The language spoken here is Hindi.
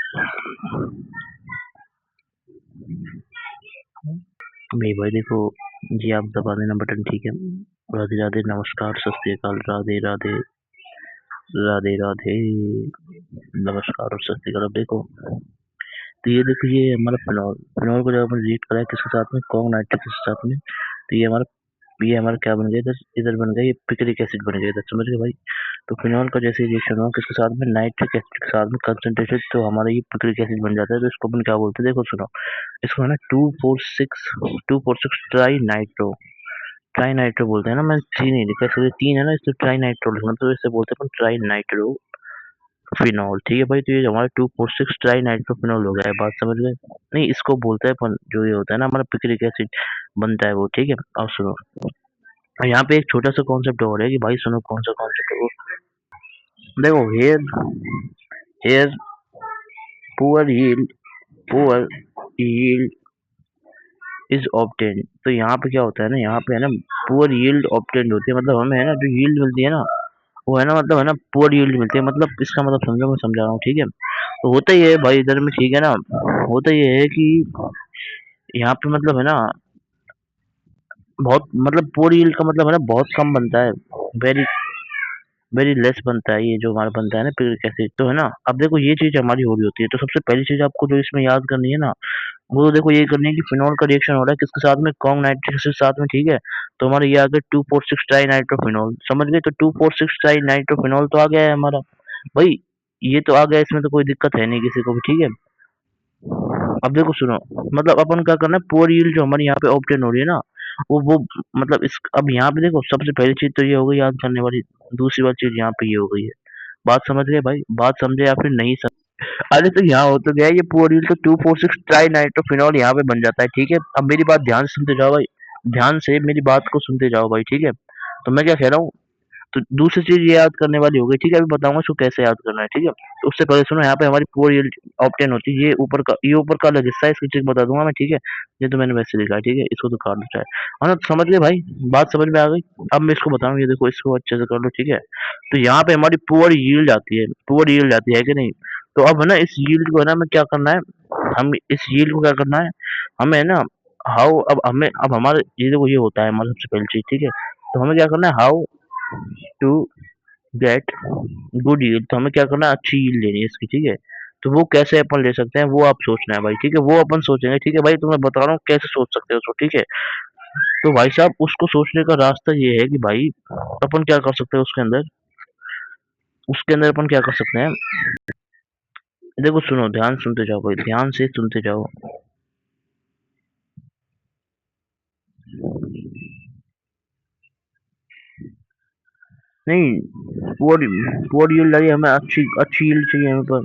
मेरे भाई देखो, जी आप दबा देना बटन, ठीक है। राधे राधे, नमस्कार, सत श्री अकाल, राधे राधे, राधे राधे, नमस्कार और सत श्री अकाल। अब देखो, तो ये देखो, ये हमारा फिनॉल फिनॉल को जब अपन रीड करा है किसके साथ में, कॉन्ग नाइट्रिक के साथ में, तो ये हमारा क्या बन गया, इधर इधर बन गया, ये पिक्रिक एसिड बन गया इधर, समझ गए भाई। तो फिनॉल का जैसे रिएक्शन हो किसके साथ में, नाइट्रिक एसिड के साथ में कंसंट्रेटेड, तो हमारा ये पिक्रिक एसिड बन जाता है। तो इसको अपन क्या बोलते हैं, देखो सुनो, इसको है ना 246 ट्राई नाइट्रो, ट्राई नाइट्रो बोलते हैं ना। मैं थ्री नहीं लिखा, इसलिए तीन है ना, इसलिए ट्राई नाइट्रो लिखना, तो इससे बोलते हैं अपन ट्राई नाइट्रो फिनॉल, ठीक है भाई। तो ये हमारा 246 ट्राई नाइट्रो फिनॉल हो गया है, बात समझ गए। नहीं, इसको बोलते हैं अपन, जो ये होता है ना हमारा पिक्रिक एसिड बनता है वो, ठीक है। अब सुनो, और यहाँ पे एक छोटा सा कॉन्सेप्ट और है कि भाई सुनो, कौन सा कॉन्सेप्ट है वो, देखो, here here poor yield poor yield is obtain. तो यहाँ पे क्या होता है ना, यहाँ पे है ना पुअर यील्ड ऑब्टेन होती है, मतलब हमें है ना जो यील्ड मिलती है ना, वो है ना, मतलब है ना पुअर यील्ड मिलती है, मतलब इसका मतलब समझो, मैं समझा रहा हूँ, ठीक है। तो होता ही है भाई इधर में, ठीक है ना। होता ये है कि यहाँ पे मतलब है ना, बहुत मतलब पुअर यील्ड का मतलब है ना बहुत कम बनता है, वेरी वेरी लेस बनता है, ये जो हमारा बनता है ना पिरिक एसिड, तो है ना। अब देखो, ये चीज हमारी हो रही होती है, तो सबसे पहली चीज आपको जो इसमें याद करनी है ना, वो तो देखो ये करनी है कि फिनॉल का रिएक्शन हो रहा है किसके साथ में, कॉन्ग नाइट्रिक एसिड के साथ में, ठीक है। तो हमारे ये आ गया 246 ट्राई नाइट्रोफिनॉल, समझ गए। तो 246 ट्राई नाइट्रोफिनॉल तो आ गया है हमारा भाई, ये तो आ गया, इसमें तो कोई दिक्कत है नहीं किसी को भी, ठीक है। अब देखो सुनो, मतलब अपन क्या करना है, पुअर यील्ड जो हमारी यहाँ पे ऑब्टेन हो रही है ना, वो मतलब इस, अब यहाँ पे देखो, सबसे पहली चीज तो ये हो गई याद करने वाली, दूसरी बात चीज यहाँ पे ये हो गई है। बात समझ गए भाई, बात समझे या फिर नहीं समझे? अरे तो यहाँ हो तो गया, ये पुअर यील्ड तो 246 ट्राई नाइट्रोफिनॉल यहाँ पे बन जाता है, ठीक है। अब मेरी बात ध्यान से सुनते जाओ भाई, ध्यान से मेरी बात को सुनते जाओ भाई, ठीक है। तो मैं क्या कह रहा हूँ, तो दूसरी चीज ये याद करने वाली हो गई, ठीक है। अभी बताऊंगा इसको कैसे याद करना है, ठीक है। तो उससे पहले सुनो, यहाँ पे हमारी पुअर यील्ड ऑब्टेन होती है, ये ऊपर का अलग हिस्सा है, इसकी ट्रिक बता दूंगा मैं, ठीक है। ये तो मैंने वैसे लिखा है, ठीक है, इसको तो काट दो चाहे, है ना। तो समझ गए भाई, बात समझ में आ गई। अब मैं इसको बताऊँ, ये देखो, इसको अच्छे से कर लो, ठीक है। तो यहाँ पे हमारी पुअर यील्ड आती है, पुअर यील्ड आती है कि नहीं। तो अब है ना, इस यील्ड को है ना, हमें क्या करना है, हम इस यील्ड को क्या करना है, हमें है ना, हाउ, अब हमारे ये देखो, ये होता है हमारा सबसे पहली चीज, ठीक है। तो हमें क्या करना है, how to get good yield, तो हमें क्या करना है, अच्छी यील्ड लेनी है इसकी, ठीक है। तो वो कैसे अपन ले सकते हैं, वो आप सोचना है भाई, ठीक है, वो अपन सोचेंगे, ठीक है भाई। तो मैं बता रहा हूँ कैसे सोच सकते हो उसको, ठीक है। तो भाई साहब, उसको सोचने का रास्ता ये है कि भाई अपन क्या कर सकते हैं उसके अंदर अपन क्या कर सकते हैं, देखो सुनो, ध्यान सुनते जाओ भाई, ध्यान से सुनते जाओ। नहीं, पुअर पुअर यील्ड चाहिए हमें, अच्छी अच्छी यील्ड चाहिए हमें पर,